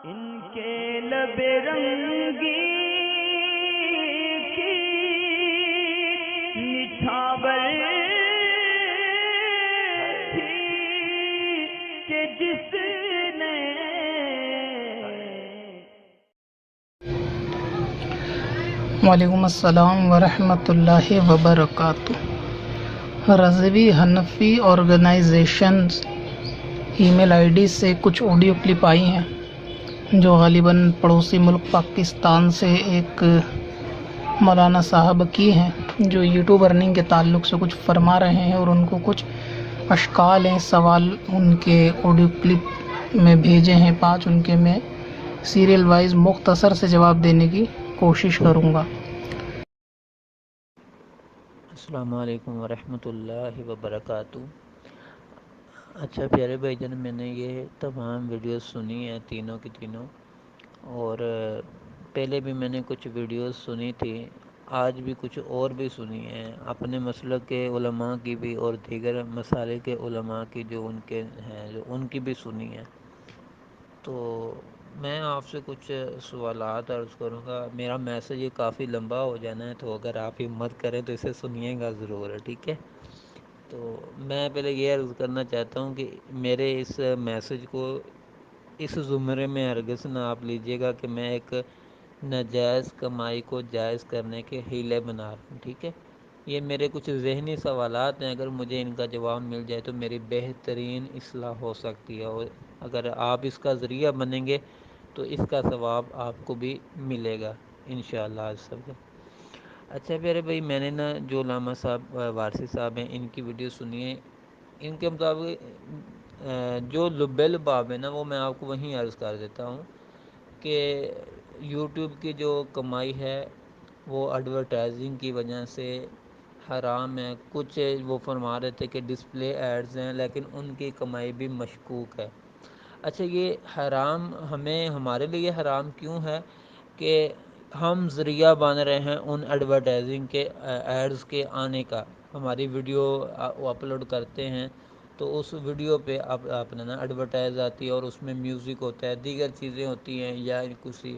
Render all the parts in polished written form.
ان کے لب رنگی کی نچھاور تھی کہ جس نے وعلیکم السلام ورحمۃ اللہ وبرکاتہ۔ Rizvi Hanafi organizations email I D سے کچھ آڈیو کلپ آئی ہیں جو غالباً پڑوسی ملک پاکستان سے ایک مولانا صاحب کی ہیں جو یوٹیوب ارننگ کے تعلق سے کچھ فرما رہے ہیں، اور ان کو کچھ اشکال ہیں، سوال ان کے آڈیو کلپ میں بھیجے ہیں 5، ان کے میں سیریل وائز مختصر سے جواب دینے کی کوشش کروں گا۔ السلام علیکم ورحمۃ اللہ وبرکاتہ۔ اچھا پیارے بھائی جان، میں نے یہ تمام ویڈیوز سنی ہیں تینوں کی تینوں، اور پہلے بھی میں نے کچھ ویڈیوز سنی تھی، آج بھی کچھ اور بھی سنی ہیں، اپنے مسلک کے علماء کی بھی اور دیگر مسالک کے علماء کی جو ان کے ہیں جو ان کی بھی سنی ہیں۔ تو میں آپ سے کچھ سوالات عرض کروں گا۔ میرا میسج یہ کافی لمبا ہو جانا ہے، تو اگر آپ ہمت کریں تو اسے سنیے گا ضرور، ٹھیک ہے؟ تو میں پہلے یہ عرض کرنا چاہتا ہوں کہ میرے اس میسج کو اس زمرے میں ہرگز نہ آپ لیجئے گا کہ میں ایک ناجائز کمائی کو جائز کرنے کے حیلے بنا رہا ہوں، ٹھیک ہے؟ یہ میرے کچھ ذہنی سوالات ہیں، اگر مجھے ان کا جواب مل جائے تو میری بہترین اصلاح ہو سکتی ہے، اور اگر آپ اس کا ذریعہ بنیں گے تو اس کا ثواب آپ کو بھی ملے گا انشاءاللہ عز و جل۔ اچھا پیارے بھائی، میں نے جو علامہ صاحب وارثی صاحب ہیں ان کی ویڈیو سنی ہے، ان کے مطابق جو لب لباب ہے نا، وہ میں آپ کو وہیں عرض کر دیتا ہوں کہ یوٹیوب کی جو کمائی ہے وہ ایڈورٹائزنگ کی وجہ سے حرام ہے۔ کچھ وہ فرما رہے تھے کہ ڈسپلے ایڈز ہیں، لیکن ان کی کمائی بھی مشکوک ہے۔ اچھا، یہ حرام ہمارے لیے حرام کیوں ہے کہ ہم ذریعہ بن رہے ہیں ان ایڈورٹائزنگ کے ایڈز کے آنے کا۔ ہماری ویڈیو اپلوڈ کرتے ہیں تو اس ویڈیو پہ اپنا نا ایڈورٹائز آتی ہے، اور اس میں میوزک ہوتا ہے، دیگر چیزیں ہوتی ہیں، یا کسی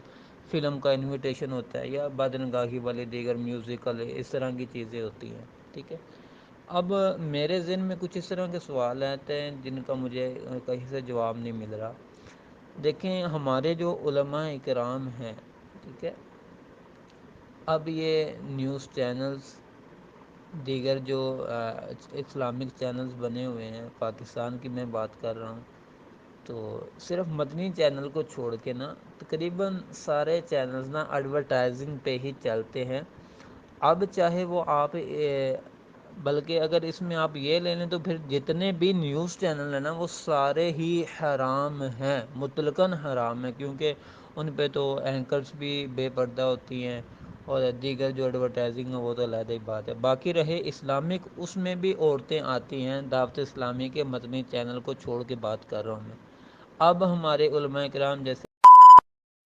فلم کا انویٹیشن ہوتا ہے، یا بدنگاہی والے دیگر میوزیکل اس طرح کی چیزیں ہوتی ہیں، ٹھیک ہے؟ اب میرے ذہن میں کچھ اس طرح کے سوال آتے ہیں جن کا مجھے کہیں سے جواب نہیں مل رہا۔ دیکھیں، ہمارے جو علماء اکرام ہیں، ٹھیک ہے، اب یہ نیوز چینلز، دیگر جو اسلامک چینلز بنے ہوئے ہیں، پاکستان کی میں بات کر رہا ہوں، تو صرف مدنی چینل کو چھوڑ کے نا تقریباً سارے چینلز نا ایڈورٹائزنگ پہ ہی چلتے ہیں۔ اب چاہے وہ آپ بلکہ اگر اس میں آپ یہ لے لیں تو پھر جتنے بھی نیوز چینل ہیں نا وہ سارے ہی حرام ہیں، مطلقاً حرام ہیں، کیونکہ ان پہ تو اینکرز بھی بے پردہ ہوتی ہیں، اور دیگر جو ایڈورٹائزنگ ہے وہ تو علیحدہ ہی بات ہے۔ باقی رہے اسلامک، اس میں بھی عورتیں آتی ہیں، دعوت اسلامی کے مدنی چینل کو چھوڑ کے بات کر رہا ہوں میں۔ اب ہمارے علماء کرام جیسے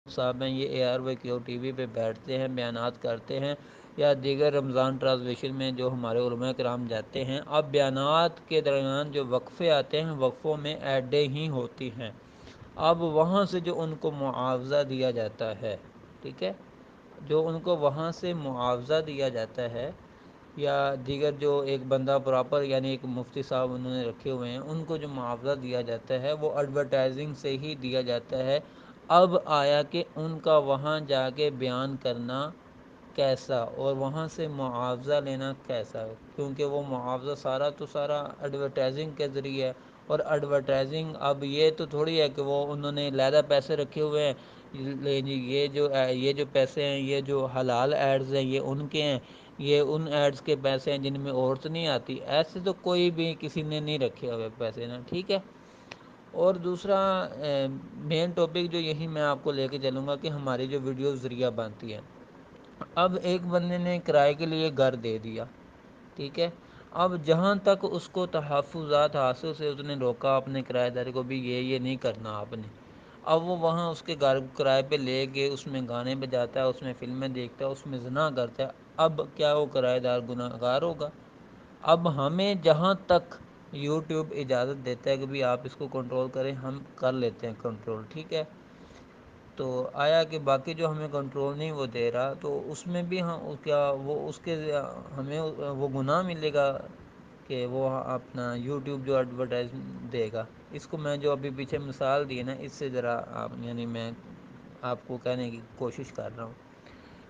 صاحب ہیں، یہ ARYQ ٹی وی پہ بیٹھتے ہیں، بیانات کرتے ہیں، یا دیگر رمضان ٹرانسلیشن میں جو ہمارے علماء کرام جاتے ہیں، اب بیانات کے درمیان جو وقفے آتے ہیں، وقفوں میں ایڈیں ہی ہوتی ہیں۔ اب وہاں سے جو ان کو معاوضہ دیا جاتا ہے، ٹھیک ہے، جو ان کو وہاں سے معاوضہ دیا جاتا ہے، یا دیگر جو ایک بندہ پراپر یعنی ایک مفتی صاحب انہوں نے رکھے ہوئے ہیں، ان کو جو معاوضہ دیا جاتا ہے وہ ایڈورٹائزنگ سے ہی دیا جاتا ہے۔ اب آیا کہ ان کا وہاں جا کے بیان کرنا کیسا، اور وہاں سے معاوضہ لینا کیسا ہے، کیونکہ وہ معاوضہ سارا ایڈورٹائزنگ کے ذریعے ہے، اور ایڈورٹائزنگ اب یہ تو تھوڑی ہے کہ وہ انہوں نے علیحدہ پیسے رکھے ہوئے ہیں، یہ جو پیسے ہیں، یہ جو حلال ایڈز ہیں یہ ان کے ہیں، یہ ان ایڈز کے پیسے ہیں جن میں عورت نہیں آتی، ایسے تو کوئی بھی کسی نے نہیں رکھے ہوئے پیسے نا، ٹھیک ہے؟ اور دوسرا مین ٹاپک جو یہی میں آپ کو لے کے چلوں گا کہ ہماری جو ویڈیو ذریعہ بنتی ہے، اب ایک بندے نے کرائے کے لیے گھر دے دیا، ٹھیک ہے، اب جہاں تک اس کو تحفظات حاصل سے اس نے روکا اپنے کرایہ دار کو بھی یہ نہیں کرنا آپ نے، اب وہ وہاں اس کے گھر کرائے پہ لے کے اس میں گانے بجاتا ہے، اس میں فلمیں دیکھتا ہے، اس میں زنا کرتا ہے، اب کیا وہ کرایہ دار گناہ گار ہوگا؟ اب ہمیں جہاں تک یوٹیوب اجازت دیتا ہے کہ بھی آپ اس کو کنٹرول کریں، ہم کر لیتے ہیں کنٹرول، ٹھیک ہے؟ تو آیا کہ باقی جو ہمیں کنٹرول نہیں وہ دے رہا، تو اس میں بھی ہم کیا وہ اس کے ہمیں وہ گناہ ملے گا کہ وہ اپنا یوٹیوب جو ایڈورٹائز دے گا؟ اس کو میں جو ابھی پیچھے مثال دی ہے نا، اس سے ذرا یعنی میں آپ کو کہنے کی کوشش کر رہا ہوں.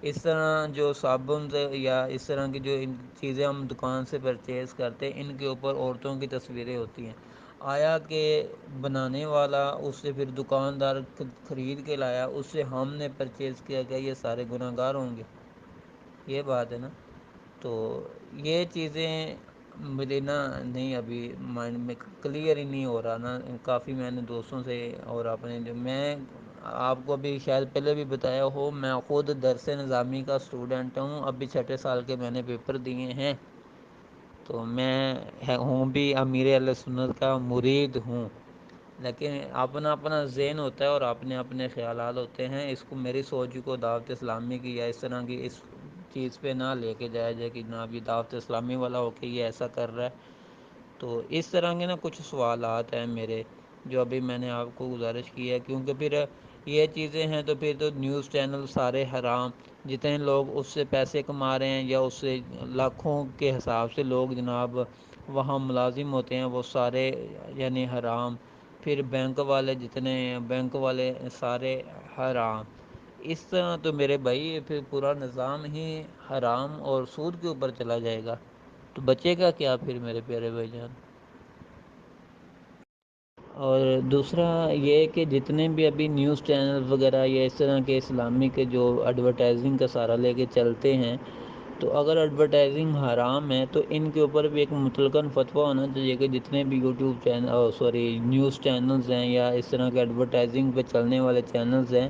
اس طرح جو صابن یا اس طرح کی جو چیزیں ہم دکان سے پرچیز کرتے ہیں، ان کے اوپر عورتوں کی تصویریں ہوتی ہیں. آیا کہ بنانے والا اس سے پھر دکاندار خرید کے لایا، اس سے ہم نے پرچیز کیا گیا، یہ سارے گناہ گار ہوں گے؟ یہ بات ہے نا. تو یہ چیزیں مجھے نا نہیں ابھی مائنڈ میں کلیئر ہی نہیں ہو رہا نا. کافی میں نے دوستوں سے اور اپنے جو میں آپ کو ابھی شاید پہلے بھی بتایا ہو، میں خود درس نظامی کا اسٹوڈنٹ ہوں. ابھی چھٹے سال کے میں نے پیپر دیے ہیں. تو میں ہوں بھی امیر اہل سنت کا مرید ہوں. لیکن اپنا اپنا ذہن ہوتا ہے اور اپنے اپنے خیالات ہوتے ہیں. اس کو میری سوچ کو دعوت اسلامی کی یا اس طرح کی اس چیز پہ نہ لے کے جایا جائے کہ نہ ابھی دعوت اسلامی والا ہو کے یہ ایسا کر رہا ہے. تو اس طرح کے نا کچھ سوالات ہیں میرے، جو ابھی میں نے آپ کو گزارش کی ہے. کیونکہ پھر یہ چیزیں ہیں تو پھر تو نیوز چینل سارے حرام. جتنے لوگ اس سے پیسے کما رہے ہیں یا اس سے لاکھوں کے حساب سے لوگ جناب وہاں ملازم ہوتے ہیں، وہ سارے یعنی حرام. پھر بینک والے جتنے ہیں، بینک والے سارے حرام. اس طرح تو میرے بھائی پھر پورا نظام ہی حرام اور سود کے اوپر چلا جائے گا. تو بچے گا کیا پھر میرے پیارے بھائی جان؟ اور دوسرا یہ کہ جتنے بھی ابھی نیوز چینل وغیرہ یا اس طرح کے اسلامی کے جو ایڈورٹائزنگ کا سہارا لے کے چلتے ہیں، تو اگر ایڈورٹائزنگ حرام ہے تو ان کے اوپر بھی ایک مطلقاً فتویٰ ہونا چاہیے کہ جتنے بھی یوٹیوب چینل نیوز چینلز ہیں یا اس طرح کے ایڈورٹائزنگ پہ چلنے والے چینلز ہیں،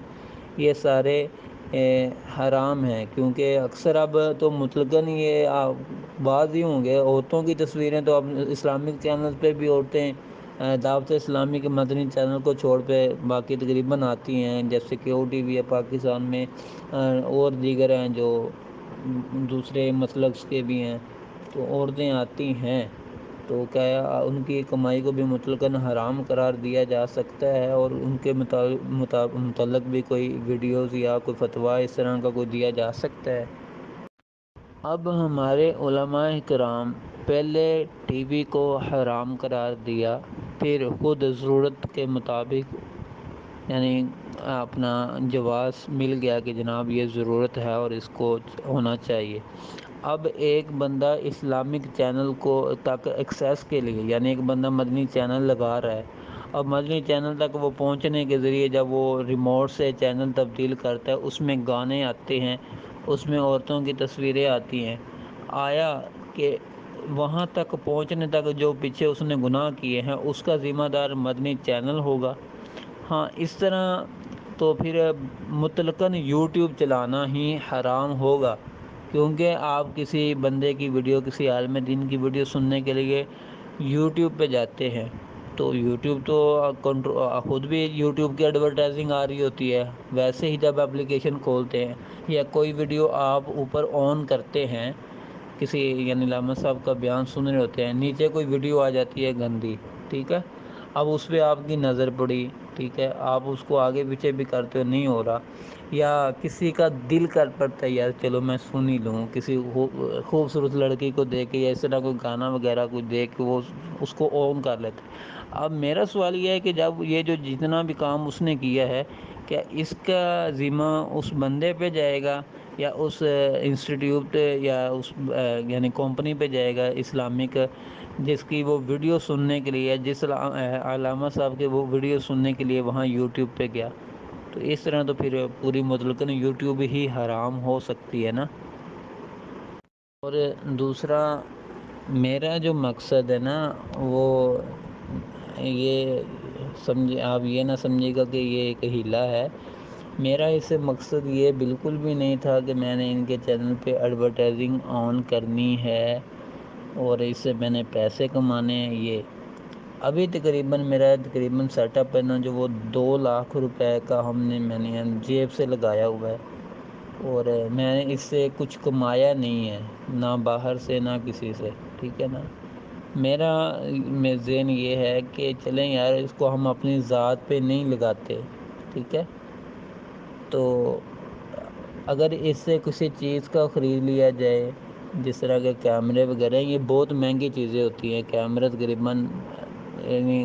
یہ سارے حرام ہیں. کیونکہ اکثر اب تو مطلقاً یہ بعض ہی ہوں گے، عورتوں کی تصویریں تو اب اسلامک چینل پہ بھی عورتیں دعوت اسلامی کے مدنی چینل کو چھوڑ پہ باقی تقریباً آتی ہیں. جیسے کہ او ٹی وی ہے پاکستان میں، اور دیگر ہیں جو دوسرے مسلک کے بھی ہیں، تو عورتیں آتی ہیں. تو کیا ان کی کمائی کو بھی مطلقاً حرام قرار دیا جا سکتا ہے اور ان کے متعلق بھی کوئی ویڈیوز یا کوئی فتویٰ اس طرح کا کوئی دیا جا سکتا ہے؟ اب ہمارے علماء کرام پہلے ٹی وی کو حرام قرار دیا، پھر خود ضرورت کے مطابق یعنی اپنا جواز مل گیا کہ جناب یہ ضرورت ہے اور اس کو ہونا چاہیے. اب ایک بندہ اسلامک چینل کو تک ایکسیس کے لیے، یعنی ایک بندہ مدنی چینل لگا رہا ہے. اب مدنی چینل تک وہ پہنچنے کے ذریعے جب وہ ریموٹ سے چینل تبدیل کرتا ہے، اس میں گانے آتے ہیں، اس میں عورتوں کی تصویریں آتی ہیں. آیا کہ وہاں تک پہنچنے تک جو پیچھے اس نے گناہ کیے ہیں اس کا ذمہ دار مدنی چینل ہوگا؟ ہاں، اس طرح تو پھر مطلقاً یوٹیوب چلانا ہی حرام ہوگا. کیونکہ آپ کسی بندے کی ویڈیو، کسی عالم دین کی ویڈیو سننے کے لیے یوٹیوب پہ جاتے ہیں، تو یوٹیوب تو خود بھی یوٹیوب کی ایڈورٹائزنگ آ رہی ہوتی ہے. ویسے ہی جب اپلیکیشن کھولتے ہیں یا کوئی ویڈیو آپ اوپر آن کرتے ہیں، کسی یعنی علامہ صاحب کا بیان سن رہے ہوتے ہیں، نیچے کوئی ویڈیو آ جاتی ہے گندی، ٹھیک ہے. اب اس پہ آپ کی نظر پڑی، ٹھیک ہے، آپ اس کو آگے پیچھے بھی کرتے ہو، نہیں ہو رہا. یا کسی کا دل کر پڑتا ہے یار چلو میں سن ہی لوں، کسی خوبصورت لڑکی کو دیکھ کے یا اس طرح کوئی گانا وغیرہ کچھ دیکھ کے وہ اس کو آن کر لیتے. اب میرا سوال یہ ہے کہ جب یہ جو جتنا بھی کام اس نے کیا ہے، کیا اس کا ذمہ اس بندے پہ جائے گا یا اس انسٹیٹیوٹ یا اس یعنی کمپنی پہ جائے گا اسلامک، جس کی وہ ویڈیو سننے کے لیے، جس علامہ صاحب کے وہ ویڈیو سننے کے لیے وہاں یوٹیوب پہ گیا؟ تو اس طرح تو پھر پوری مطلقاً یوٹیوب ہی حرام ہو سکتی ہے نا. اور دوسرا میرا جو مقصد ہے نا، وہ یہ سمجھے آپ، یہ نہ سمجھے گا کہ یہ ایک ہیلا ہے. میرا اس سے مقصد یہ بالکل بھی نہیں تھا کہ میں نے ان کے چینل پہ ایڈورٹائزنگ آن کرنی ہے اور اس سے میں نے پیسے کمانے ہیں. یہ ابھی میرا سیٹ اپ ہے نا، جو وہ 2 لاکھ روپے کا میں نے جیب سے لگایا ہوا ہے، اور میں نے اس سے کچھ کمایا نہیں ہے، نہ باہر سے نہ کسی سے، ٹھیک ہے نا. میرا ذہن یہ ہے کہ چلیں یار اس کو ہم اپنی ذات پہ نہیں لگاتے، ٹھیک ہے. تو اگر اس سے کسی چیز کا خرید لیا جائے جس طرح کے کیمرے وغیرہ، یہ بہت مہنگی چیزیں ہوتی ہیں. کیمرہ تقریباً یعنی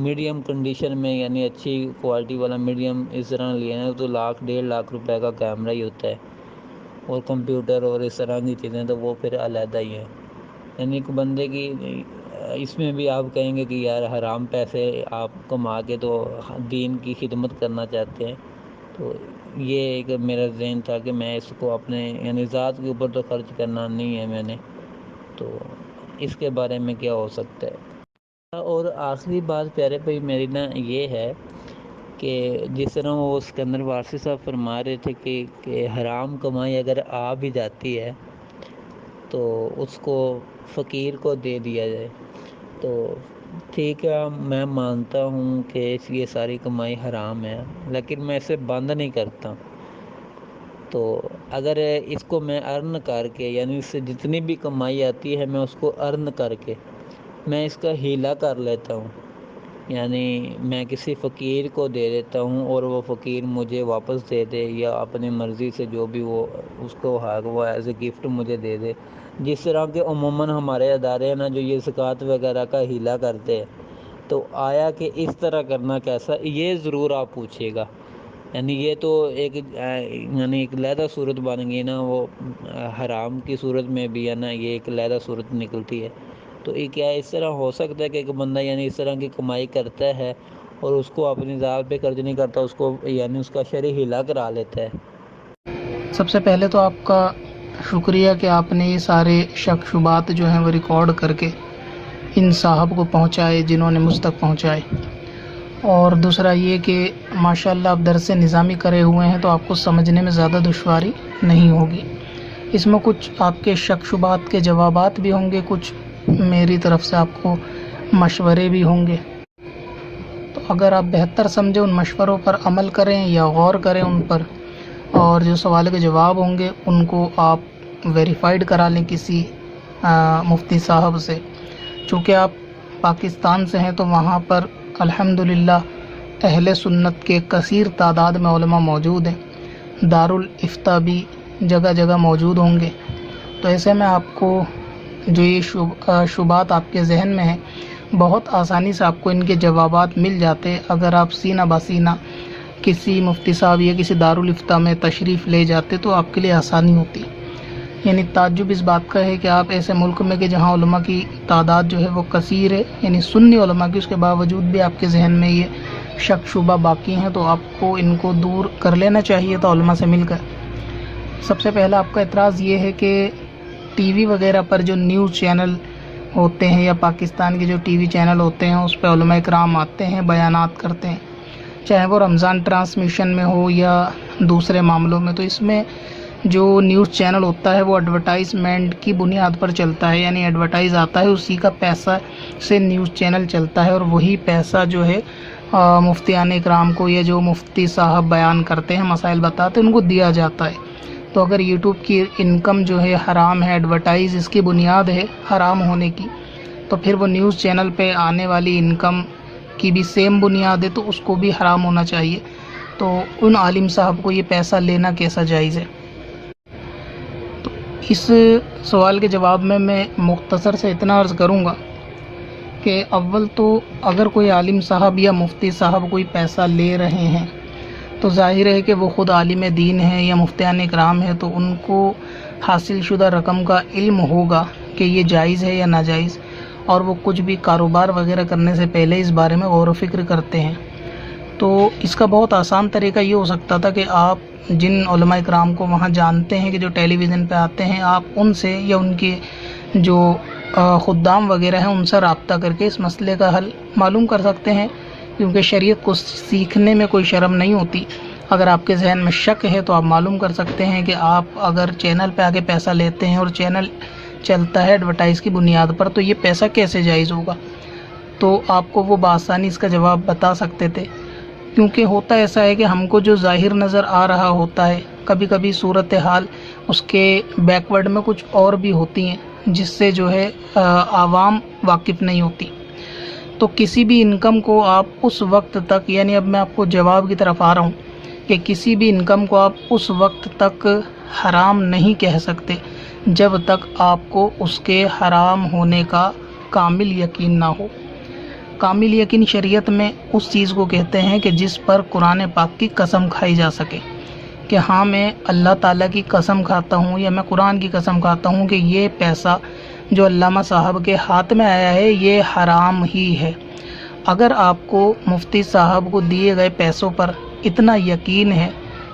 میڈیم کنڈیشن میں، یعنی اچھی کوالٹی والا میڈیم اس طرح لینا ہے تو 1,00,000 1,50,000 روپے کا کیمرہ ہی ہوتا ہے. اور کمپیوٹر اور اس طرح کی چیزیں تو وہ پھر علیحدہ ہی ہیں. یعنی ایک بندے کی اس میں بھی آپ کہیں گے کہ یار حرام پیسے آپ کما کے تو دین کی خدمت کرنا چاہتے ہیں. تو یہ ایک میرا ذہن تھا کہ میں اس کو اپنے یعنی ذات کے اوپر تو خرچ کرنا نہیں ہے میں نے، تو اس کے بارے میں کیا ہو سکتا ہے. اور آخری بات پیارے بھائی میری یہ ہے کہ جس طرح وہ اسکندر وارثی صاحب فرما رہے تھے کہ حرام کمائی اگر آ بھی جاتی ہے تو اس کو فقیر کو دے دیا جائے. تو ٹھیک ہے، میں مانتا ہوں کہ یہ ساری کمائی حرام ہے، لیکن میں اسے بند نہیں کرتا. تو اگر اس کو میں ارن کر کے، یعنی اس سے جتنی بھی کمائی آتی ہے میں اس کو ارن کر کے میں اس کا ہیلا کر لیتا ہوں. یعنی میں کسی فقیر کو دے دیتا ہوں اور وہ فقیر مجھے واپس دے دے، یا اپنی مرضی سے جو بھی وہ اس کو وہ ایز اے گفٹ مجھے دے دے. جس طرح کے عموماً ہمارے ادارے ہیں نا جو یہ زکوٰۃ وغیرہ کا ہیلا کرتے ہیں، تو آیا کہ اس طرح کرنا کیسا، یہ ضرور آپ پوچھیے گا. یعنی یہ تو ایک علیحدہ صورت بن گئی نا، وہ حرام کی صورت میں بھی ہے نا، یہ ایک علیحدہ صورت نکلتی ہے. تو یہ کیا اس طرح ہو سکتا ہے کہ ایک بندہ یعنی اس طرح کی کمائی کرتا ہے اور اس کو اپنی ذات پہ قرض نہیں کرتا، اس کو یعنی اس کا شرعی ہیلا کرا لیتا ہے. سب سے پہلے تو آپ کا شکریہ کہ آپ نے یہ سارے شک شبات جو ہیں وہ ریکارڈ کر کے ان صاحب کو پہنچائے جنہوں نے مجھ تک پہنچائے. اور دوسرا یہ کہ ماشاءاللہ آپ درس نظامی کرے ہوئے ہیں تو آپ کو سمجھنے میں زیادہ دشواری نہیں ہوگی. اس میں کچھ آپ کے شک شبات کے جوابات بھی ہوں گے، کچھ میری طرف سے آپ کو مشورے بھی ہوں گے. تو اگر آپ بہتر سمجھیں ان مشوروں پر عمل کریں یا غور کریں ان پر، اور جو سوال کے جواب ہوں گے ان کو آپ ویریفائڈ کرا لیں کسی مفتی صاحب سے. چونکہ آپ پاکستان سے ہیں تو وہاں پر الحمدللہ اہل سنت کے کثیر تعداد میں علماء موجود ہیں، دارالافتاء بھی جگہ جگہ موجود ہوں گے. تو ایسے میں آپ کو جو یہ شبہات آپ کے ذہن میں ہیں بہت آسانی سے آپ کو ان کے جوابات مل جاتے اگر آپ سینہ بسینہ کسی مفتی صاحب یا کسی دارالافتاء میں تشریف لے جاتے تو آپ کے لیے آسانی ہوتی. یعنی تعجب اس بات کا ہے کہ آپ ایسے ملک میں کہ جہاں علماء کی تعداد جو ہے وہ کثیر ہے، یعنی سنی علماء کی، اس کے باوجود بھی آپ کے ذہن میں یہ شک شبہ باقی ہیں، تو آپ کو ان کو دور کر لینا چاہیے تھا علماء سے مل کر. سب سے پہلا آپ کا اعتراض یہ ہے کہ ٹی وی وغیرہ پر جو نیوز چینل ہوتے ہیں یا پاکستان کے جو ٹی وی چینل ہوتے ہیں اس پہ علماء اکرام آتے ہیں، بیانات کرتے ہیں، چاہے وہ رمضان ٹرانسمیشن میں ہو یا دوسرے معاملوں میں. تو اس میں جو نیوز چینل ہوتا ہے وہ ایڈورٹائزمنٹ کی بنیاد پر چلتا ہے، یعنی ایڈورٹائز آتا ہے، اسی کا پیسہ سے نیوز چینل چلتا ہے، اور وہی پیسہ جو ہے مفتیان اکرام کو یا جو مفتی صاحب بیان کرتے ہیں، مسائل بتاتے ہیں، ان کو دیا جاتا ہے. تو اگر یوٹیوب کی انکم جو ہے حرام ہے، ایڈورٹائز اس کی بنیاد ہے حرام ہونے کی، تو پھر وہ نیوز چینل پہ آنے والی انکم کی بھی سیم بنیاد ہے، تو اس کو بھی حرام ہونا چاہیے. تو ان عالم صاحب کو یہ پیسہ لینا کیسا جائز ہے؟ تو اس سوال کے جواب میں مختصر سے اتنا عرض کروں گا کہ اول تو اگر کوئی عالم صاحب یا مفتی صاحب کوئی پیسہ لے رہے ہیں تو ظاہر ہے کہ وہ خود عالم دین ہیں یا مفتیان اکرام ہیں، تو ان کو حاصل شدہ رقم کا علم ہوگا کہ یہ جائز ہے یا ناجائز، اور وہ کچھ بھی کاروبار وغیرہ کرنے سے پہلے اس بارے میں غور و فکر کرتے ہیں. تو اس کا بہت آسان طریقہ یہ ہو سکتا تھا کہ آپ جن علماء اکرام کو وہاں جانتے ہیں کہ جو ٹیلی ویژن پہ آتے ہیں، آپ ان سے یا ان کے جو خدام وغیرہ ہیں ان سے رابطہ کر کے اس مسئلے کا حل معلوم کر سکتے ہیں، کیونکہ شریعت کو سیکھنے میں کوئی شرم نہیں ہوتی. اگر آپ کے ذہن میں شک ہے تو آپ معلوم کر سکتے ہیں کہ آپ اگر چینل پہ آگے پیسہ لیتے ہیں اور چینل چلتا ہے ایڈورٹائز کی بنیاد پر، تو یہ پیسہ کیسے جائز ہوگا. تو آپ کو وہ بآسانی اس کا جواب بتا سکتے تھے، کیونکہ ہوتا ایسا ہے کہ ہم کو جو ظاہر نظر آ رہا ہوتا ہے، کبھی کبھی صورتحال اس کے بیکورڈ میں کچھ اور بھی ہوتی ہیں جس سے جو ہے عوام واقف نہیں ہوتی. تو کسی بھی انکم کو آپ اس وقت تک، یعنی اب میں آپ کو جواب کی طرف آ رہا ہوں کہ کسی بھی انکم کو آپ اس وقت تک حرام نہیں کہہ سکتے جب تک آپ کو اس کے حرام ہونے کا کامل یقین نہ ہو۔ کامل یقین شریعت میں اس چیز کو کہتے ہیں کہ جس پر قرآن پاک کی قسم کھائی جا سکے کہ ہاں میں اللہ تعالیٰ کی قسم کھاتا ہوں یا میں قرآن کی قسم کھاتا ہوں کہ یہ پیسہ جو علامہ صاحب کے ہاتھ میں آیا ہے یہ حرام ہی ہے۔ اگر آپ کو مفتی صاحب کو دیے گئے پیسوں پر اتنا یقین ہے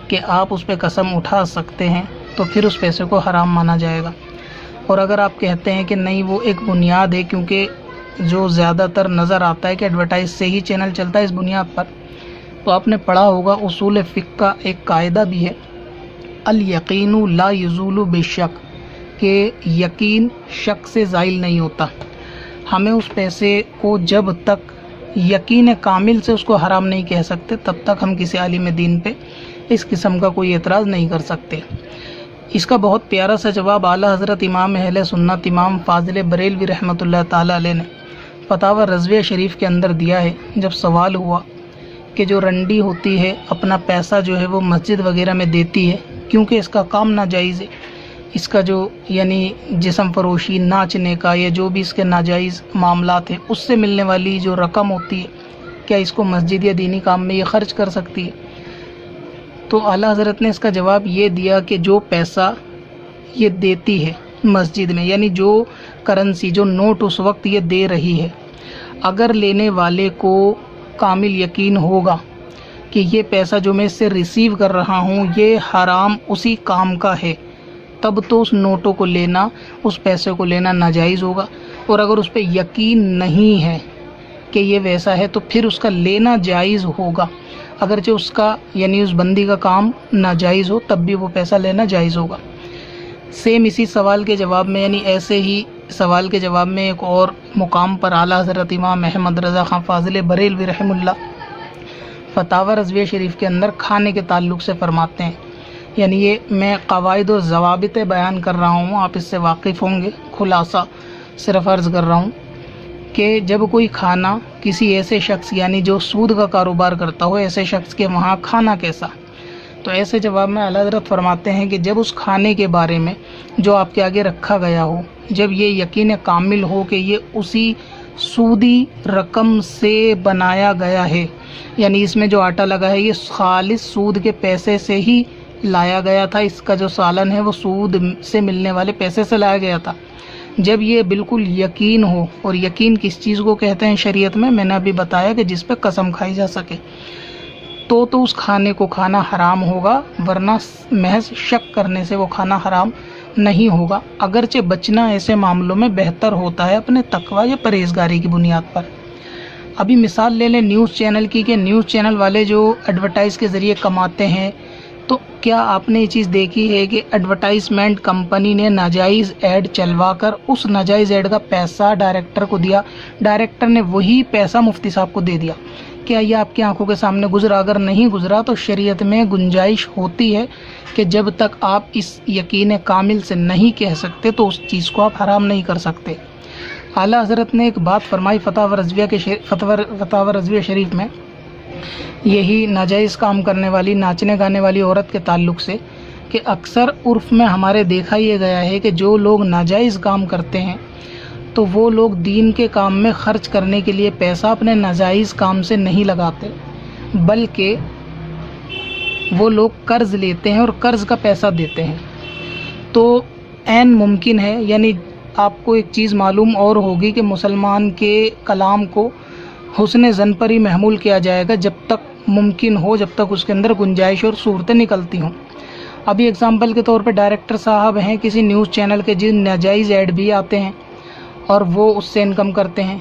کہ آپ اس پہ قسم اٹھا سکتے ہیں تو پھر اس پیسے کو حرام مانا جائے گا۔ اور اگر آپ کہتے ہیں کہ نہیں وہ ایک بنیاد ہے، کیونکہ جو زیادہ تر نظر آتا ہے کہ ایڈورٹائز سے ہی چینل چلتا ہے اس بنیاد پر، تو آپ نے پڑھا ہوگا اصول فقہ کا ایک قاعدہ بھی ہے، الیقین لا یزول بالشک، کہ یقین شک سے زائل نہیں ہوتا۔ ہمیں اس پیسے کو جب تک یقین کامل سے اس کو حرام نہیں کہہ سکتے تب تک ہم کسی عالم دین پہ اس قسم کا کوئی اعتراض نہیں کر سکتے۔ اس کا بہت پیارا سا جواب اعلیٰ حضرت امام اہل سنت امام فاضل بریلوی رحمۃ اللہ تعالیٰ علیہ نے فتاوی رضویہ شریف کے اندر دیا ہے، جب سوال ہوا کہ جو رنڈی ہوتی ہے اپنا پیسہ جو ہے وہ مسجد وغیرہ میں دیتی ہے کیونکہ اس کا کام ناجائز ہے، اس کا جو یعنی جسم فروشی، ناچنے کا یا جو بھی اس کے ناجائز معاملات ہیں اس سے ملنے والی جو رقم ہوتی ہے کیا اس کو مسجد یا دینی کام میں یہ خرچ کر سکتی ہے؟ تو اعلیٰ حضرت نے اس کا جواب یہ دیا کہ جو پیسہ یہ دیتی ہے مسجد میں، یعنی جو کرنسی جو نوٹ اس وقت یہ دے رہی ہے، اگر لینے والے کو کامل یقین ہوگا کہ یہ پیسہ جو میں اس سے ریسیو کر رہا ہوں یہ حرام اسی کام کا ہے، تب تو اس نوٹوں کو لینا، اس پیسے کو لینا ناجائز ہوگا۔ اور اگر اس پہ یقین نہیں ہے کہ یہ ویسا ہے تو پھر اس کا لینا جائز ہوگا، اگرچہ اس کا یعنی اس بندی کا کام ناجائز ہو تب بھی وہ پیسہ لینا جائز ہوگا۔ سیم اسی سوال کے جواب میں یعنی ایسے ہی سوال کے جواب میں ایک اور مقام پر اعلیٰ حضرت امام احمد رضا خان فاضل بریلوی رحمہ اللہ فتاوی رضویہ شریف کے اندر کھانے کے تعلق سے فرماتے ہیں، یعنی یہ میں قواعد و ضوابط بیان کر رہا ہوں، آپ اس سے واقف ہوں گے، خلاصہ صرف عرض کر رہا ہوں کہ جب کوئی کھانا کسی ایسے شخص یعنی جو سود کا کاروبار کرتا ہو ایسے شخص کے وہاں کھانا کیسا، تو ایسے جواب میں اعلیٰ حضرت فرماتے ہیں کہ جب اس کھانے کے بارے میں جو آپ کے آگے رکھا گیا ہو، جب یہ یقین کامل ہو کہ یہ اسی سودی رقم سے بنایا گیا ہے، یعنی اس میں جو آٹا لگا ہے یہ خالص سود کے پیسے سے ہی لایا گیا تھا، اس کا جو سالن ہے وہ سود سے ملنے والے پیسے سے لایا گیا تھا، جب یہ بالکل یقین ہو، اور یقین کس چیز کو کہتے ہیں شریعت میں نے ابھی بتایا کہ جس پہ قسم کھائی جا سکے، تو اس کھانے کو کھانا حرام ہوگا، ورنہ محض شک کرنے سے وہ کھانا حرام نہیں ہوگا، اگرچہ بچنا ایسے معاملوں میں بہتر ہوتا ہے اپنے تقوی یا پرہیزگاری کی بنیاد پر۔ ابھی مثال لے لیں نیوز چینل کی کہ نیوز چینل والے جو ایڈورٹائز کے ذریعے کماتے ہیں، تو کیا آپ نے یہ چیز دیکھی ہے کہ ایڈورٹائزمنٹ کمپنی نے ناجائز ایڈ چلوا کر اس ناجائز ایڈ کا پیسہ ڈائریکٹر کو دیا، ڈائریکٹر نے وہی پیسہ مفتی صاحب کو دے دیا؟ کیا یہ آپ کی آنکھوں کے سامنے گزرا؟ اگر نہیں گزرا تو شریعت میں گنجائش ہوتی ہے کہ جب تک آپ اس یقین کامل سے نہیں کہہ سکتے تو اس چیز کو آپ حرام نہیں کر سکتے۔ اعلیٰ حضرت نے ایک بات فرمائی فتاوی رضویہ شریف میں، یہی ناجائز کام کرنے والی ناچنے گانے والی عورت کے تعلق سے، کہ اکثر عرف میں ہمارے دیکھا یہ گیا ہے کہ جو لوگ ناجائز کام کرتے ہیں تو وہ لوگ دین کے کام میں خرچ کرنے کے لیے پیسہ اپنے ناجائز کام سے نہیں لگاتے، بلکہ وہ لوگ قرض لیتے ہیں اور قرض کا پیسہ دیتے ہیں۔ تو عین ممکن ہے، یعنی آپ کو ایک چیز معلوم اور ہوگی کہ مسلمان کے کلام کو حسن ظن پر ہی محمول کیا جائے گا جب تک ممکن ہو، جب تک اس کے اندر گنجائش اور صورتیں نکلتی ہوں۔ ابھی اگزامپل کے طور پہ ڈائریکٹر صاحب ہیں کسی نیوز چینل کے، جن ناجائز ایڈ بھی آتے ہیں اور وہ اس سے انکم کرتے ہیں،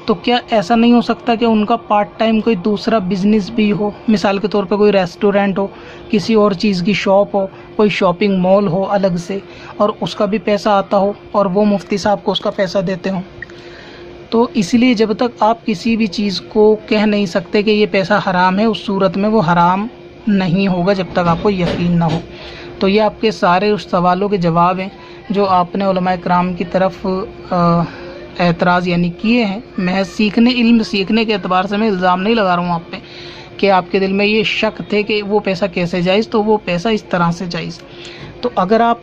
تو کیا ایسا نہیں ہو سکتا کہ ان کا پارٹ ٹائم کوئی دوسرا بزنس بھی ہو؟ مثال کے طور پہ کوئی ریسٹورینٹ ہو، کسی اور چیز کی شاپ ہو، کوئی شاپنگ مال ہو الگ سے، اور اس کا بھی پیسہ آتا ہو اور وہ مفتی صاحب کو اس کا پیسہ دیتے ہوں۔ تو اس لیے جب تک آپ کسی بھی چیز کو کہہ نہیں سکتے کہ یہ پیسہ حرام ہے، اس صورت میں وہ حرام نہیں ہوگا جب تک آپ کو یقین نہ ہو۔ تو یہ آپ کے سارے اس سوالوں کے جواب ہیں جو آپ نے علماء کرام کی طرف اعتراض یعنی کیے ہیں۔ محض علم سیکھنے کے اعتبار سے میں الزام نہیں لگا رہا ہوں آپ پہ، کہ آپ کے دل میں یہ شک تھے کہ وہ پیسہ کیسے جائز، تو وہ پیسہ اس طرح سے جائز۔ تو اگر آپ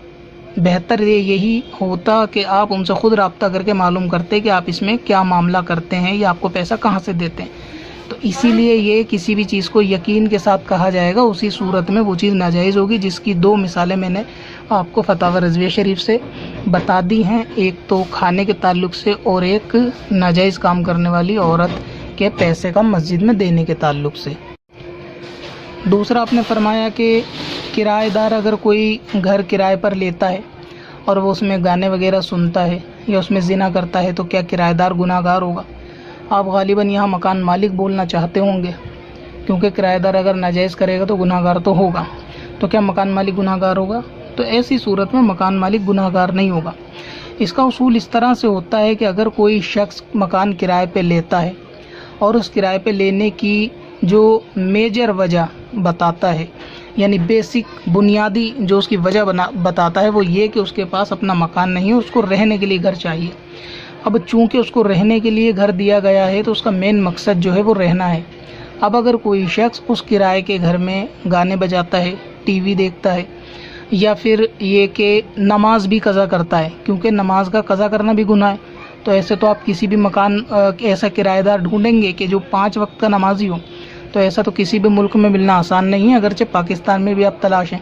بہتر یہی ہوتا کہ آپ ان سے خود رابطہ کر کے معلوم کرتے کہ آپ اس میں کیا معاملہ کرتے ہیں یا آپ کو پیسہ کہاں سے دیتے ہیں۔ تو اسی لیے یہ کسی بھی چیز کو یقین کے ساتھ کہا جائے گا، اسی صورت میں وہ چیز ناجائز ہوگی، جس کی 2 مثالیں میں نے آپ کو فتاوی رضویہ شریف سے بتا دی ہیں، ایک تو کھانے کے تعلق سے اور ایک ناجائز کام کرنے والی عورت کے پیسے کا مسجد میں دینے کے تعلق سے۔ دوسرا آپ نے فرمایا کہ کرایہ دار اگر کوئی گھر کرائے پر لیتا ہے اور وہ اس میں گانے وغیرہ سنتا ہے یا اس میں زنا کرتا ہے تو کیا کرایہ دار گناہ گار ہوگا؟ آپ غالباً یہاں مکان مالک بولنا چاہتے ہوں گے، کیونکہ کرایہ دار اگر ناجائز کرے گا تو گناہ گار تو ہوگا، تو کیا مکان مالک گناہ گار ہوگا؟ تو ایسی صورت میں مکان مالک گناہ گار نہیں ہوگا۔ اس کا اصول اس طرح سے ہوتا ہے کہ اگر کوئی شخص مکان کرائے پہ لیتا ہے اور اس کرائے پہ لینے کی جو میجر وجہ بتاتا ہے، یعنی بیسک بنیادی جو اس کی وجہ بتاتا ہے، وہ یہ کہ اس کے پاس اپنا مکان نہیں ہے، اس کو رہنے کے لیے گھر چاہیے۔ اب چونکہ اس کو رہنے کے لیے گھر دیا گیا ہے تو اس کا مین مقصد جو ہے وہ رہنا ہے۔ اب اگر کوئی شخص اس کرائے کے گھر میں گانے بجاتا ہے، ٹی وی دیکھتا ہے، یا پھر یہ کہ نماز بھی قضا کرتا ہے، کیونکہ نماز کا قضا کرنا بھی گناہ ہے، تو ایسے تو آپ کسی بھی مکان ایسا کرایہ دار ڈھونڈیں گے کہ جو 5 وقت کا نمازی ہو، تو ایسا تو کسی بھی ملک میں ملنا آسان نہیں ہے، اگرچہ پاکستان میں بھی آپ تلاش ہیں۔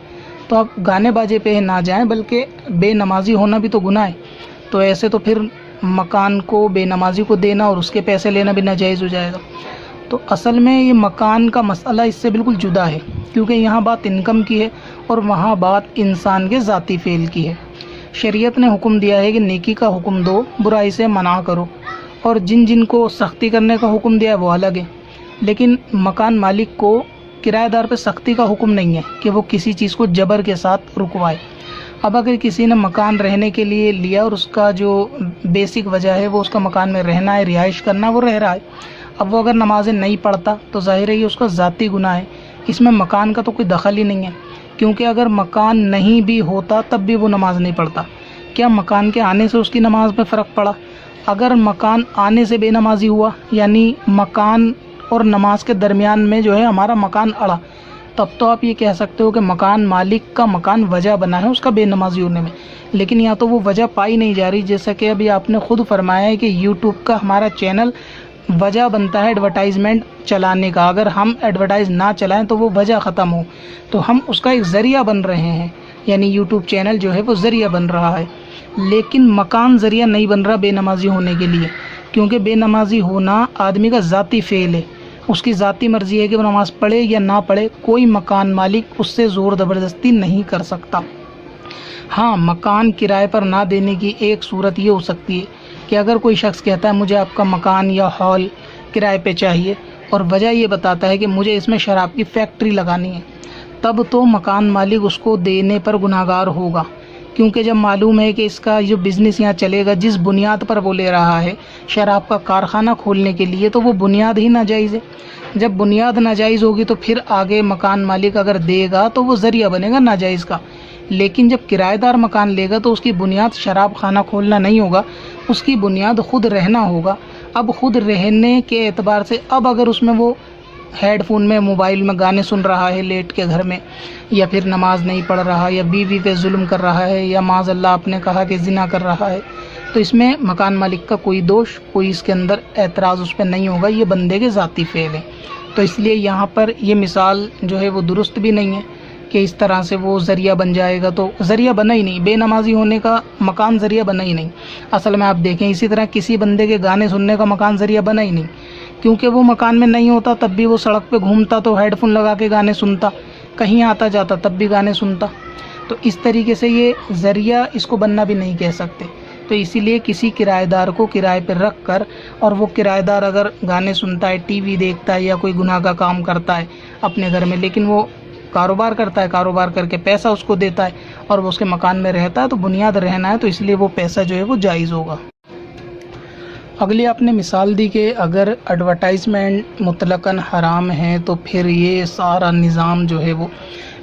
تو آپ گانے باجے پہ نہ جائیں، بلکہ بے نمازی ہونا بھی تو گناہ ہے، تو ایسے تو پھر مکان کو بے نمازی کو دینا اور اس کے پیسے لینا بھی ناجائز ہو جائے گا۔ تو اصل میں یہ مکان کا مسئلہ اس سے بالکل جدا ہے، کیونکہ یہاں بات انکم کی ہے اور وہاں بات انسان کے ذاتی فعل کی ہے۔ شریعت نے حکم دیا ہے کہ نیکی کا حکم دو، برائی سے منع کرو، اور جن جن کو سختی کرنے کا حکم دیا ہے وہ الگ ہے، لیکن مکان مالک کو کرایہ دار پہ سختی کا حکم نہیں ہے کہ وہ کسی چیز کو جبر کے ساتھ رکوائے۔ اب اگر کسی نے مکان رہنے کے لیے لیا اور اس کا جو بیسک وجہ ہے وہ اس کا مکان میں رہنا ہے، رہائش کرنا، وہ رہ رہا ہے، اب وہ اگر نمازیں نہیں پڑھتا تو ظاہر ہے یہ اس کا ذاتی گناہ ہے، اس میں مکان کا تو کوئی دخل ہی نہیں ہے، کیونکہ اگر مکان نہیں بھی ہوتا تب بھی وہ نماز نہیں پڑھتا۔ کیا مکان کے آنے سے اس کی نماز پہ فرق پڑا؟ اگر مکان آنے سے بے نمازی ہوا، یعنی مکان اور نماز کے درمیان میں جو ہے ہمارا مکان اڑا، تب تو آپ یہ کہہ سکتے ہو کہ مکان مالک کا مکان وجہ بنا ہے اس کا بے نمازی ہونے میں، لیکن یہاں تو وہ وجہ پائی نہیں جا رہی، جیسا کہ ابھی آپ نے خود فرمایا ہے کہ یوٹیوب کا ہمارا چینل وجہ بنتا ہے ایڈورٹائزمنٹ چلانے کا، اگر ہم ایڈورٹائز نہ چلائیں تو وہ وجہ ختم ہو، تو ہم اس کا ایک ذریعہ بن رہے ہیں، یعنی یوٹیوب چینل جو ہے وہ ذریعہ بن رہا ہے، لیکن مکان ذریعہ نہیں بن رہا بے نمازی ہونے کے لیے، کیونکہ بے نمازی ہونا آدمی کا ذاتی فعل ہے، اس کی ذاتی مرضی ہے کہ وہ نماز پڑھے یا نہ پڑھے، کوئی مکان مالک اس سے زور زبردستی نہیں کر سکتا۔ ہاں، مکان کرائے پر نہ دینے کی ایک صورت یہ ہو سکتی ہے کہ اگر کوئی شخص کہتا ہے مجھے آپ کا مکان یا ہال کرائے پہ چاہیے اور وجہ یہ بتاتا ہے کہ مجھے اس میں شراب کی فیکٹری لگانی ہے، تب تو مکان مالک اس کو دینے پر گناہ گار ہوگا، کیونکہ جب معلوم ہے کہ اس کا جو بزنس یہاں چلے گا جس بنیاد پر وہ لے رہا ہے شراب کا کارخانہ کھولنے کے لیے، تو وہ بنیاد ہی ناجائز ہے۔ جب بنیاد ناجائز ہوگی تو پھر آگے مکان مالک اگر دے گا تو وہ ذریعہ بنے گا ناجائز کا، لیکن جب کرایہ دار مکان لے گا تو اس کی بنیاد شراب خانہ کھولنا نہیں ہوگا، اس کی بنیاد خود رہنا ہوگا۔ اب خود رہنے کے اعتبار سے اب اگر اس میں وہ ہیڈ فون میں موبائل میں گانے سن رہا ہے لیٹ کے گھر میں، یا پھر نماز نہیں پڑھ رہا، یا بیوی پہ ظلم کر رہا ہے، یا معاذ اللہ آپ نے کہا کہ زنا کر رہا ہے، تو اس میں مکان مالک کا کوئی دوش، کوئی اس کے اندر اعتراض اس پہ نہیں ہوگا، یہ بندے کے ذاتی فعل ہے۔ تو اس لیے یہاں پر یہ مثال جو ہے وہ درست بھی نہیں ہے کہ اس طرح سے وہ ذریعہ بن جائے گا، تو ذریعہ بنا ہی نہیں، بے نمازی ہونے کا مکان ذریعہ بنا ہی نہیں۔ اصل میں آپ دیکھیں اسی طرح کسی بندے کے گانے سننے کا مکان ذریعہ بنا ہی نہیں، کیونکہ وہ مکان میں نہیں ہوتا تب بھی وہ سڑک پہ گھومتا تو ہیڈ فون لگا کے گانے سنتا، کہیں آتا جاتا تب بھی گانے سنتا، تو اس طریقے سے یہ ذریعہ اس کو بننا بھی نہیں کہہ سکتے۔ تو اسی لیے کسی کرایہ دار کو کرائے پہ رکھ کر، اور وہ کرایہ دار اگر گانے سنتا ہے، ٹی وی دیکھتا ہے، یا کوئی گناہ کا کام کرتا ہے اپنے گھر میں، لیکن وہ کاروبار کرتا ہے، کاروبار کر کے پیسہ اس کو دیتا ہے اور وہ اس کے مکان میں رہتا ہے، تو بنیاد رہنا ہے، تو اس لیے وہ پیسہ جو ہے وہ جائز ہوگا۔ اگلی آپ نے مثال دی کہ اگر ایڈورٹائزمنٹ مطلقاً حرام ہے تو پھر یہ سارا نظام جو ہے وہ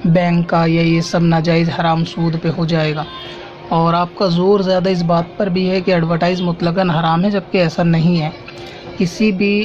بینک کا یا یہ سب ناجائز حرام سود پہ ہو جائے گا، اور آپ کا زور زیادہ اس بات پر بھی ہے کہ ایڈورٹائز مطلقاً حرام ہے، جبکہ ایسا نہیں ہے۔ کسی بھی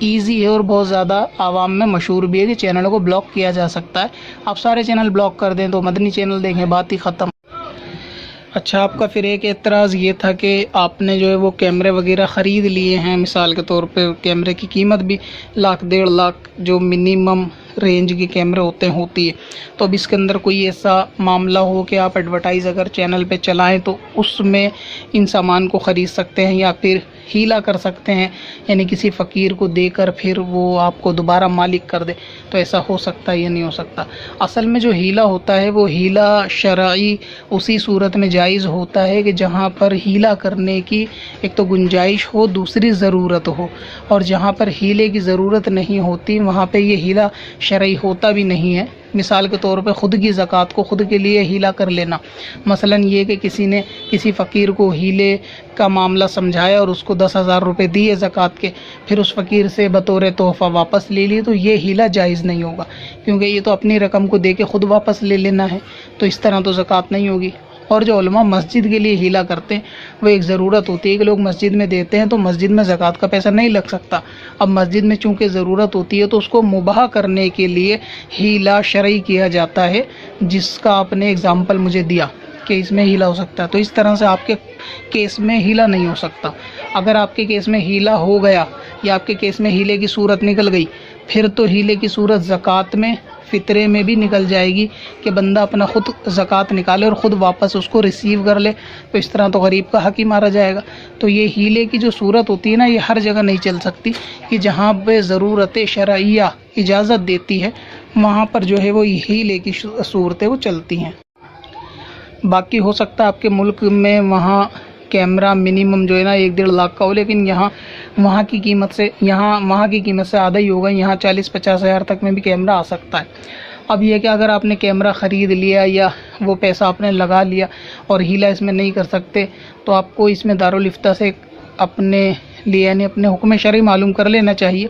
ایزی ہے اور بہت زیادہ عوام میں مشہور بھی ہے کہ چینل کو بلاک کیا جا سکتا ہے. آپ سارے چینل بلاک کر دیں تو مدنی چینل دیکھیں، بات ہی ختم. اچھا، آپ کا پھر ایک اعتراض یہ تھا کہ آپ نے جو ہے وہ کیمرے وغیرہ خرید لیے ہیں، مثال کے طور پہ کیمرے کی قیمت بھی 1,00,000 1,50,000 جو منیمم رینج کے کیمرے ہوتی ہے. تو اب اس کے اندر کوئی ایسا معاملہ ہو کہ آپ ایڈورٹائز اگر چینل پہ چلائیں تو اس میں ان سامان کو خرید سکتے ہیں یا پھر ہیلا کر سکتے ہیں، یعنی کسی فقیر کو دے کر پھر وہ آپ کو دوبارہ مالک کر دے، تو ایسا ہو سکتا ہے یا نہیں ہو سکتا؟ اصل میں جو ہیلا ہوتا ہے وہ ہیلا شرعی اسی صورت میں جائز ہوتا ہے کہ جہاں پر ہیلا کرنے کی ایک تو گنجائش ہو، دوسری ضرورت ہو. اور جہاں پر ہیلے کی ضرورت نہیں ہوتی وہاں پہ یہ ہیلا شرعی ہوتا بھی نہیں ہے. مثال کے طور پہ خود کی زکوٰۃ کو خود کے لیے ہیلا کر لینا، مثلا یہ کہ کسی نے کسی فقیر کو ہیلے کا معاملہ سمجھایا اور اس کو 10,000 روپے دیے زکوٰۃ کے، پھر اس فقیر سے بطور تحفہ واپس لے لی، تو یہ ہیلا جائز نہیں ہوگا، کیونکہ یہ تو اپنی رقم کو دے کے خود واپس لے لینا ہے، تو اس طرح تو زکوٰۃ نہیں ہوگی. اور جو علماء مسجد کے لیے ہیلا کرتے ہیں وہ ایک ضرورت ہوتی ہے کہ لوگ مسجد میں دیتے ہیں تو مسجد میں زکوٰۃ کا پیسہ نہیں لگ سکتا. اب مسجد میں چونکہ ضرورت ہوتی ہے تو اس کو مباح کرنے کے لیے ہیلا شرعی کیا جاتا ہے، جس کا آپ نے اگزامپل مجھے دیا کہ اس میں ہیلا ہو سکتا ہے. تو اس طرح سے آپ کے کیس میں ہیلا نہیں ہو سکتا. اگر آپ کے کیس میں ہیلا ہو گیا یا آپ کے کیس میں ہیلے کی صورت نکل گئی، پھر تو ہیلے کی صورت زکوٰۃ میں فطرے میں بھی نکل جائے گی کہ بندہ اپنا خود زکوٰۃ نکالے اور خود واپس اس کو ریسیو کر لے، تو اس طرح تو غریب کا حق ہی مارا جائے گا. تو یہ ہیلے کی جو صورت ہوتی ہے نا، یہ ہر جگہ نہیں چل سکتی، کہ جہاں پہ ضرورت شرعیہ اجازت دیتی ہے وہاں پر جو ہے وہ ہیلے کی صورتیں وہ چلتی ہیں. باقی ہو سکتا ہے آپ کے ملک میں وہاں کیمرہ منیمم جو ہے نا 1-1.5 لاکھ کا ہو، لیکن وہاں کی قیمت سے آدھا ہی ہوگا. یہاں 40-50 ہزار تک میں بھی کیمرہ آ سکتا ہے. اب یہ کہ اگر آپ نے کیمرہ خرید لیا یا وہ پیسہ آپ نے لگا لیا اور ہیلا اس میں نہیں کر سکتے، تو آپ کو اس میں دارالفتہ سے اپنے لیے یعنی اپنے حکم شرعی معلوم کر لینا چاہیے،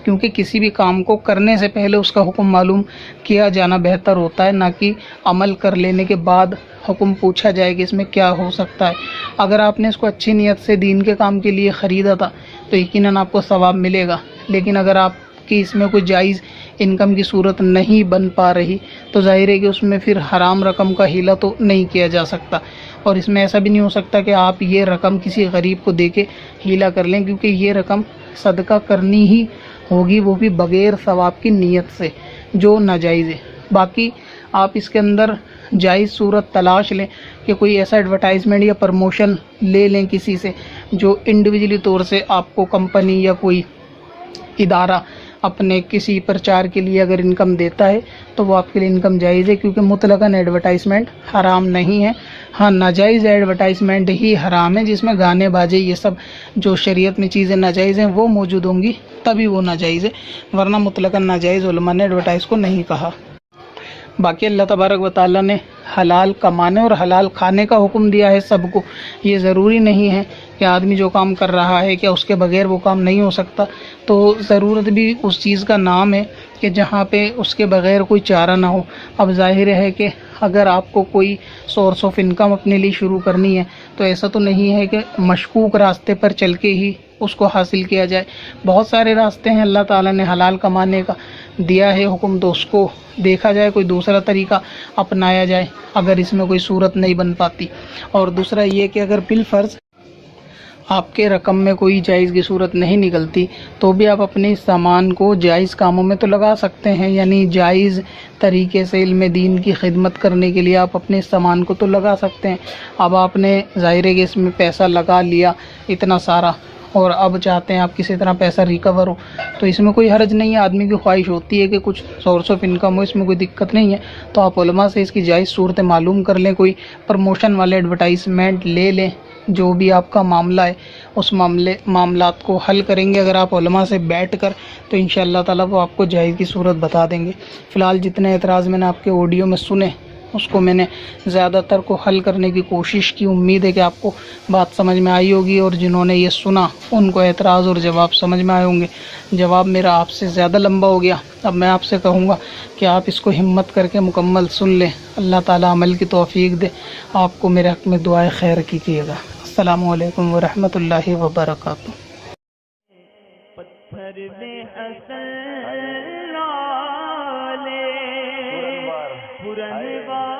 کیونکہ کسی بھی کام کو کرنے سے پہلے اس کا حکم معلوم کیا جانا بہتر ہوتا ہے، نہ کہ عمل کر لینے کے بعد حکم پوچھا جائے کہ اس میں کیا ہو سکتا ہے. اگر آپ نے اس کو اچھی نیت سے دین کے کام کے لیے خریدا تھا تو یقیناً آپ کو ثواب ملے گا، لیکن اگر آپ کی اس میں کوئی جائز انکم کی صورت نہیں بن پا رہی تو ظاہر ہے کہ اس میں پھر حرام رقم کا ہیلا تو نہیں کیا جا سکتا. اور اس میں ایسا بھی نہیں ہو سکتا کہ آپ یہ رقم کسی غریب کو دے کے ہیلا کر لیں، کیونکہ یہ رقم صدقہ کرنی ہی ہوگی، وہ بھی بغیر ثواب کی نیت سے، جو ناجائز ہے. باقی آپ اس کے اندر جائز صورت تلاش لیں کہ کوئی ایسا ایڈورٹائزمنٹ یا پروموشن لے لیں کسی سے جو انڈیویجلی طور سے آپ کو کمپنی یا کوئی ادارہ اپنے کسی پرچار کے لیے اگر انکم دیتا ہے تو وہ آپ کے لیے انکم جائز ہے، کیونکہ مطلقاً ایڈورٹائزمنٹ حرام نہیں ہے. ہاں، ناجائز ایڈورٹائزمنٹ ہی حرام ہے، جس میں گانے باجے یہ سب جو شریعت میں چیزیں ناجائز ہیں وہ موجود ہوں گی تبھی وہ ناجائز ہے، ورنہ مطلقاً ناجائز علماء نے ایڈورٹائز کو نہیں کہا. باقی اللہ تبارک و تعالیٰ نے حلال کمانے اور حلال کھانے کا حکم دیا ہے سب کو. یہ ضروری نہیں ہے کہ آدمی جو کام کر رہا ہے کہ اس کے بغیر وہ کام نہیں ہو سکتا. تو ضرورت بھی اس چیز کا نام ہے کہ جہاں پہ اس کے بغیر کوئی چارہ نہ ہو. اب ظاہر ہے کہ اگر آپ کو کوئی سورس آف انکم اپنے لیے شروع کرنی ہے تو ایسا تو نہیں ہے کہ مشکوک راستے پر چل کے ہی اس کو حاصل کیا جائے. بہت سارے راستے ہیں اللہ تعالیٰ نے حلال کمانے کا دیا ہے حکم، تو اس کو دیکھا جائے، کوئی دوسرا طریقہ اپنایا جائے اگر اس میں کوئی صورت نہیں بن پاتی. اور دوسرا یہ کہ اگر بالفرض آپ کے رقم میں کوئی جائز کی صورت نہیں نکلتی تو بھی آپ اپنے سامان کو جائز کاموں میں تو لگا سکتے ہیں، یعنی جائز طریقے سے علم دین کی خدمت کرنے کے لیے آپ اپنے سامان کو تو لگا سکتے ہیں. اب آپ نے ظاہر ہے کہ اس میں پیسہ لگا لیا اتنا سارا اور اب چاہتے ہیں آپ کسی طرح پیسہ ریکور ہو، تو اس میں کوئی حرج نہیں ہے. آدمی کی خواہش ہوتی ہے کہ کچھ سورس آف انکم ہو، اس میں کوئی دقت نہیں ہے. تو آپ علماء سے اس کی جائز صورتیں معلوم کر لیں، کوئی پروموشن والے ایڈورٹائزمنٹ لے لیں. جو بھی آپ کا معاملہ ہے اس معاملات کو حل کریں گے اگر آپ علماء سے بیٹھ کر، تو انشاءاللہ تعالیٰ وہ آپ کو جائز کی صورت بتا دیں گے. فی الحال جتنے اعتراض میں نے آپ کے آڈیو میں سنے اس کو میں نے زیادہ تر کو حل کرنے کی کوشش کی. امید ہے کہ آپ کو بات سمجھ میں آئی ہوگی، اور جنہوں نے یہ سنا ان کو اعتراض اور جواب سمجھ میں آئے ہوں گے. جواب میرا آپ سے زیادہ لمبا ہو گیا، اب میں آپ سے کہوں گا کہ آپ اس کو ہمت کر کے مکمل سن لیں. اللہ تعالیٰ عمل کی توفیق دے. آپ کو میرے حق میں دعائے خیر کیجیے گا. السلام علیکم ورحمۃ اللہ وبرکاتہ. پتھر درب حسن لالے پرنوار